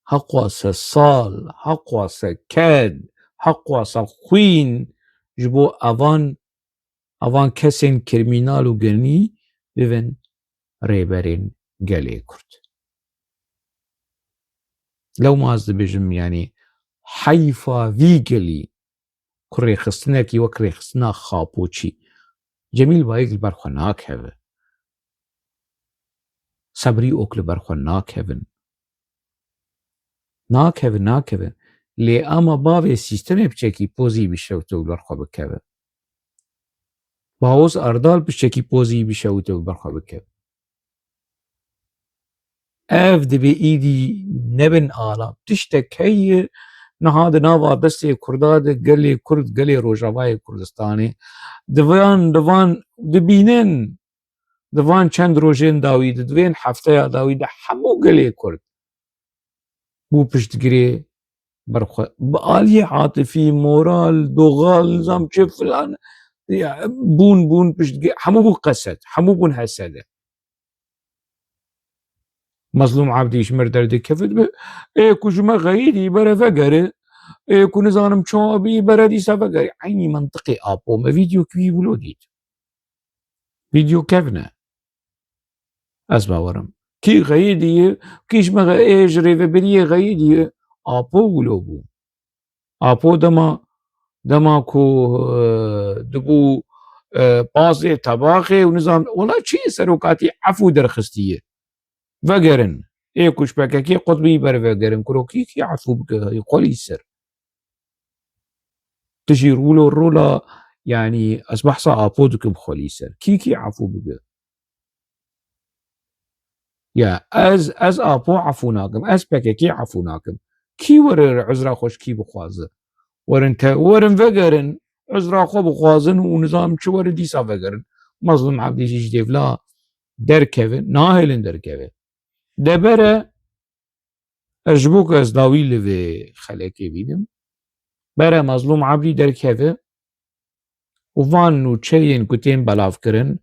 Heqwa se sal, heqwa se ked, heqwa se xwîn ji bo evan kesên kirmînal û genî bibin rêberên gelê Kurd. Lewmaz dibêjim yanî heyfa vî gelî ku rêxistinekî wek rêxistina xapoçî Cemîl Bayîk li ber xwe nakeve. Sebrî ok li ber xwe nakevin. Nakevin. Lê ama bavê sîstemê piçekî pozî bişewite û li ber xwe bikeve. Bahoz Erdal piçekî pozî bişewite û li ber xwe bikeve. Ev dibe îdî nebin ala. Tiştekey niha di nava destê Kurda de gelê Kurd, gelê Rojavayê Kurdistanê divan dibînin divan çend rojên dawî de divên hefteya dawî de hemû gelê Kurd bû piştgirê berxwe bi aliyê atifî, moral, dogal, nizam çi filan bûn piştgirê hemû bû qesed, hemû bûn hesede. Mazlûm Ebdîşmir derdikevit be ku ji me xeyîdî bere vegere ku nizanim çavî bere dîsa vegere eynî mentiqê apo me vîdyo wî wilo dît. فيديو كيفنا أسباورم كي غيدي كيش ما إيجري بريه غيدي أبو ولوبو أبو دما كو دبو بازي طباخي ونظام والله شي سروكاتي عفو درخستيه فقرن ايه كوش بكاكي قطبي بر فقرن كروكي كي عفو بك يقول يسر تجي رولا يعني اصبح صا ابودك بخول يسر كي عفو بك يا از ابو عفوناكم از بكاكي عفوناكم كي ور عذرا خوش كي بخوازه ورن فقرن عذرا خو بخوازن ونظام شو ور ديسا فقرن مظلوم عبدي جيجديفلا دركبه ناهلن دركبه دبره اجبوك از داوی لوی خلقی بیدم بره مظلوم عبدی درکبه و وان نو چین کتین بلاف کرن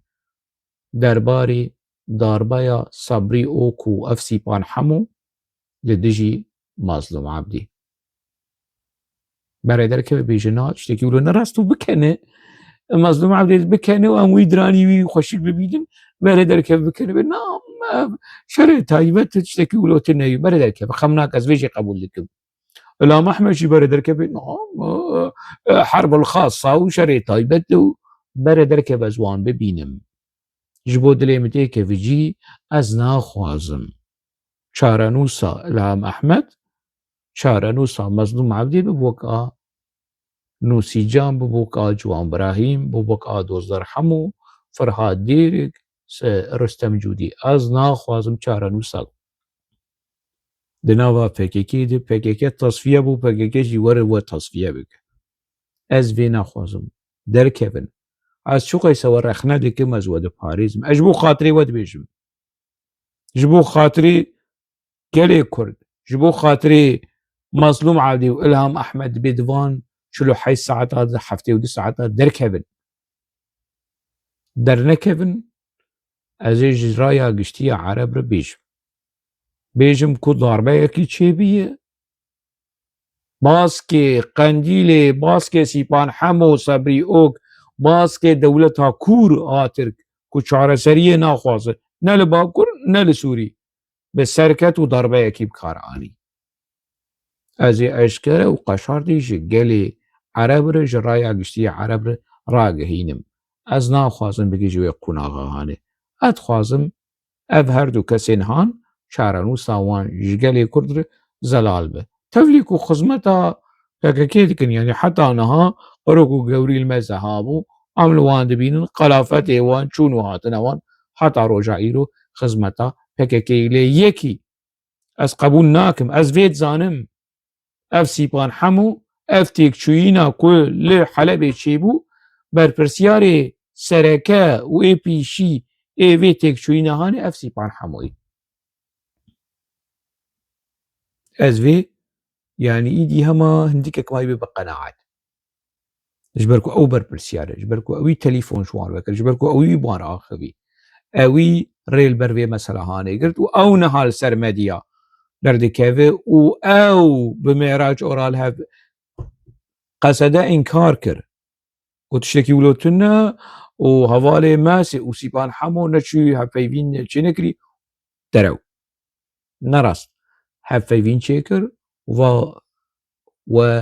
درباری داربایا صبری اوکو افسی پان حمو لدجی مظلوم عبدی بره درکبه بیجنا اشتکی ولو نرستو بکنه مظلوم عبدی بکنه و اموی درانی وی خوشیک ببیدم بره درکبه بکنه به نام شرع تایبت اشتکی ولو تنهی بره درکبه خمناک از ویجی قبول لکم الإمام أحمد شي برا دركب حرب الخاصة وشري تايبت برا دركب أزوان ببينم جبو دليمتي كفجي أزنا خوازم شارنوسا الإمام أحمد شارنوسا مظلوم عبدي ببوكا نوسي جان ببوكا جوان براهيم ببوكا دوزدر حمو فرهاد ديرك رستم جودي أزنا خوازم شارنوسا دناوا PKK دی PKK تصفیه بو PKK جی و تصفیه بک از وی نخوازم درکبن از شو قیس و رخنه دیکم از ود پاریزم اجبو خاطری ود بیجم جبو خاطری گلی کرد جبو خاطری مظلوم عادی و الهام احمد بدوان شلو حي ساعات هذا حفتي ودي ساعات دركبن درنكبن از اجرايا قشتي عرب ربيجم بیجم کو ضربه یکی چه بیه باسکه قندیل باسکه سیپان حمو صبری اوک باسکه دولت ها کور آترک کو چاره سریه ناخوازه نه لباکر نه لسوری به سرکت و ضربه یکی بکار آنی از اشکره و قشار دیشه گلی عرب را جرای اگشتی عرب را راگهینم از ناخوازم بگی جوی قناغه هانه اد خوازم اف هر دو کسین هان شارنو ساوان جگلی کرد زلال به تفليكو خزمتها كاكاكيتكن يعني حتى انها قرقو قوري المذهب عملوا وان دبين قلافات وان شونو هاتنا وان حتى رجعيرو خزمتها كاكاكي لي يكي از قبول ناكم از فيت زانم اف سيبان حمو اف تيكشوينا كل حلب تشيبو برپرسياري سركه و اي بي شي اي في تيكشوينا هاني اف سيبان حموي از في يعني ايدي هما هنديك كماي بقناعات جبركو او برسيارة جبركو اوي تليفون شوار بكر جبركو اوي بوار اخوي اوي ريل بربي مثلا هاني قلت او نهال سرمديا درد كيفي او بمعراج اورال هاف قصد انكار كر وتشتكي ولوتنا وهوالي ماسي وسيبان حمو نشي هفايفين چنكري درو نرست هفايفين چكر و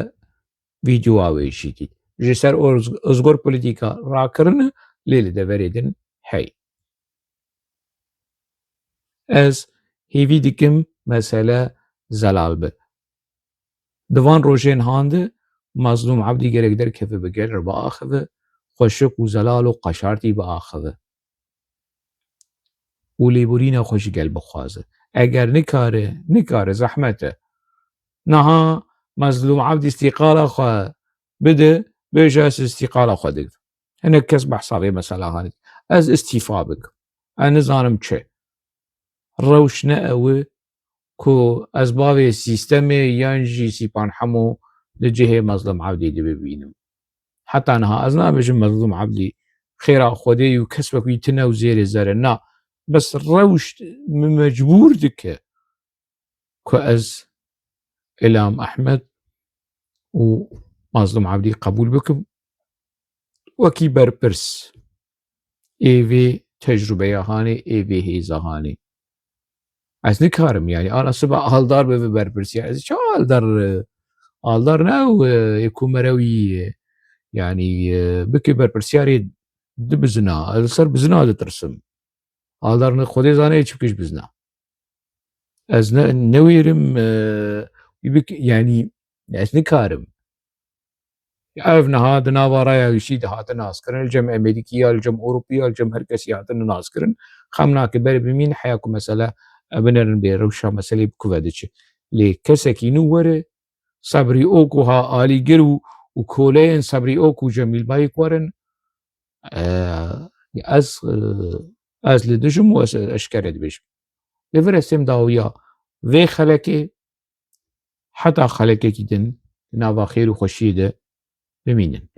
فيديو اويشيتي جسر ازغور بوليتيكا راكرن ليل دفريدن هاي از هيفي ديكم مسألة زلال به دوان روشين هاند مظلوم عبدي گرك در كفه بگرر بآخذه خوشك و زلال و قشارتي بآخذه و ليبورينا خوش قلب خوازه اگر نكاره زحمته نها مظلوم عبدي استقالة خواه بده بيجاس استقالة خودك هنا كسب حسابي مسألة هاني از استيفاء بك انا زانم چه روش نأوي كو اسباب سيستمي ينجي سيبان حمو لجهة مظلوم عبدي دي ببينم حتى انها ازنا بجم مظلوم عبدي خيرا خودي وكسبك ويتنا وزير الزرنا بس روش مجبور دك كو از الام احمد ومظلوم عبدي قبول بكم وكي بربرس ئێvê tecrübeya hanê êvê hêza hanê. Ez nikarim yani ana siba aldar bibe berpirsiya ez çi aldar ne ku me re wî yani bike berpirsiyarê di bizina ez li ser bizina ditirsim. Aldar Xwedê zane çi bikиш bizina. Ez newêrim yani ez nikarim. Ev niha di nava raya wîşî de hatin naskirin li cem Amerîkî ya li cem Ewropî ya li cem her kesî hatine naskirin xemnakê berê bimîn heya ku mesele binerin bê rewşa meselê bi ku ve diçe. Lê kesekî nû were Sebrî Ok û alîgir û koleyên Sebrî Ok û Cemîl Bayîk werin ez li dijim û ez eşkere dibêjim. Lê vir ez têm dawiya vê xelekê heta xelekekî din di nava xêr û xweşiyê de bimînin.